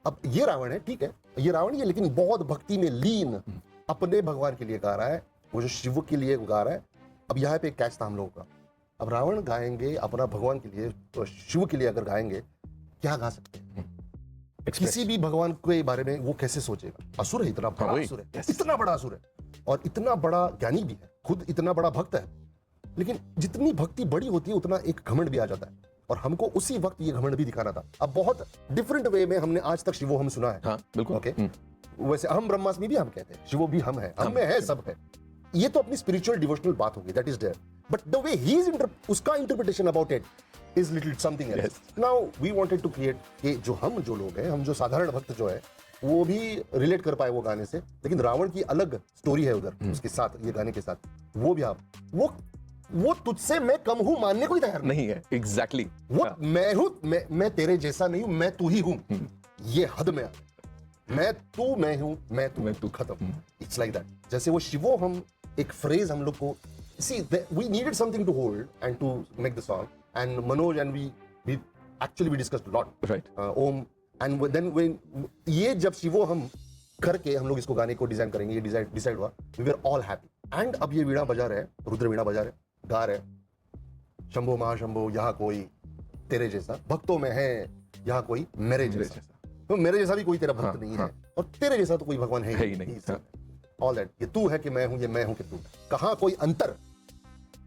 अब ये रावण है, ठीक है, ये रावण ही है, लेकिन बहुत भक्ति में लीन, अपने भगवान के लिए गा रहा है, वो जो शिव के लिए गा रहा है। अब यहाँ पे एक कैच था हम लोगों का, अब रावण गाएंगे अपना भगवान के लिए, तो शिव के लिए अगर गाएंगे, क्या गा सकते हैं? किसी भी भगवान के बारे में वो कैसे सोचेगा? असुर है, इतना बड़ा असुर है, इतना बड़ा असुर है, और इतना बड़ा ज्ञानी भी है, खुद इतना बड़ा भक्त है, लेकिन जितनी भक्ति बड़ी होती है उतना एक घमंड भी आ जाता है, और हमको उसी वक्त ये घमंड भी दिखाना था। अब बहुत डिफरेंट वे में हमने आज तक शिवो हम सुना है। हाँ, बिल्कुल। ओके, वैसे हम ब्रह्मास्मि भी हम कहते हैं, शिवो भी हम है, हम में है, सब है। ये तो अपनी स्पिरिचुअल डिवोशनल बात होगी, that is there, but the way he is उसका interpretation about it is little something else. Now we wanted to create कि जो लोग हैं, हम जो साधारण भक्त जो है, वो भी रिलेट कर पाए वो गाने से, लेकिन रावण की अलग स्टोरी है उधर उसके साथ, ये गाने के साथ, वो भी आप वो तुझसे मैं कम हूं मानने को ही तैयार नहीं है। एग्जैक्टली वो मैं हूं, मैं तेरे जैसा नहीं हूं, मैं तू ही हूं, ये हद में आ, मैं हूं, मैं तू खत्म। It's like that. जैसे वो शिवो हम एक फ्रेज हम लोग को, see we needed something to hold and to make the song, and Manoj and we actually we discussed a lot, right? Om, and then when ये जब शिवो हम करके हम लोग इसको गाने को डिजाइन करेंगे, ये डिसाइड हुआ, we were all happy. And अब ये वीणा बजा रहे हैं, रुद्र वीणा बजा रहे, गा रहे, शंभो महाशंभो यहाँ कोई तेरे जैसा, भक्तों में है यहाँ कोई मेरे जैसा, तो मेरे जैसा भी कोई तेरा भक्त नहीं है, और तेरे जैसा तो कोई भगवान है ही नहीं। ऑल दैट, ये तू है कि मैं हूं, ये मैं हूं कि तू, कहां कोई अंतर,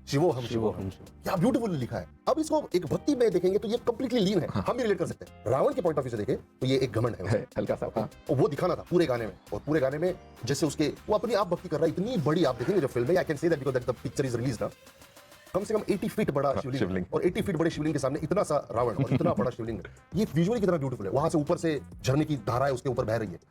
शिवो हम शिवो हम। क्या ब्यूटीफुल लिखा है। अब इसको एक भक्ति में देखेंगे तो ये कंप्लीटली लीन है, हम भी रिलेट कर सकते हैं। रावण के पॉइंट ऑफ व्यू से देखें तो ये एक घमंड है हल्का सा, और वो दिखाना था पूरे गाने में, और पूरे गाने में जैसे उसके वो अपनी आप भक्ति कर रहा है, इतनी बड़ी आप देखेंगे जब फिल्म में, I can say that because that the picture is released ना, कम से कम 80 फीट बड़ा शिवलिंग, और 80 फीट बड़े शिवलिंग के सामने इतना सा रावण और इतना बड़ा शिवलिंग, ये विजुअली कितना ब्यूटीफुल है। वहां से ऊपर से झरने की धाराएं उसके ऊपर बह रही है,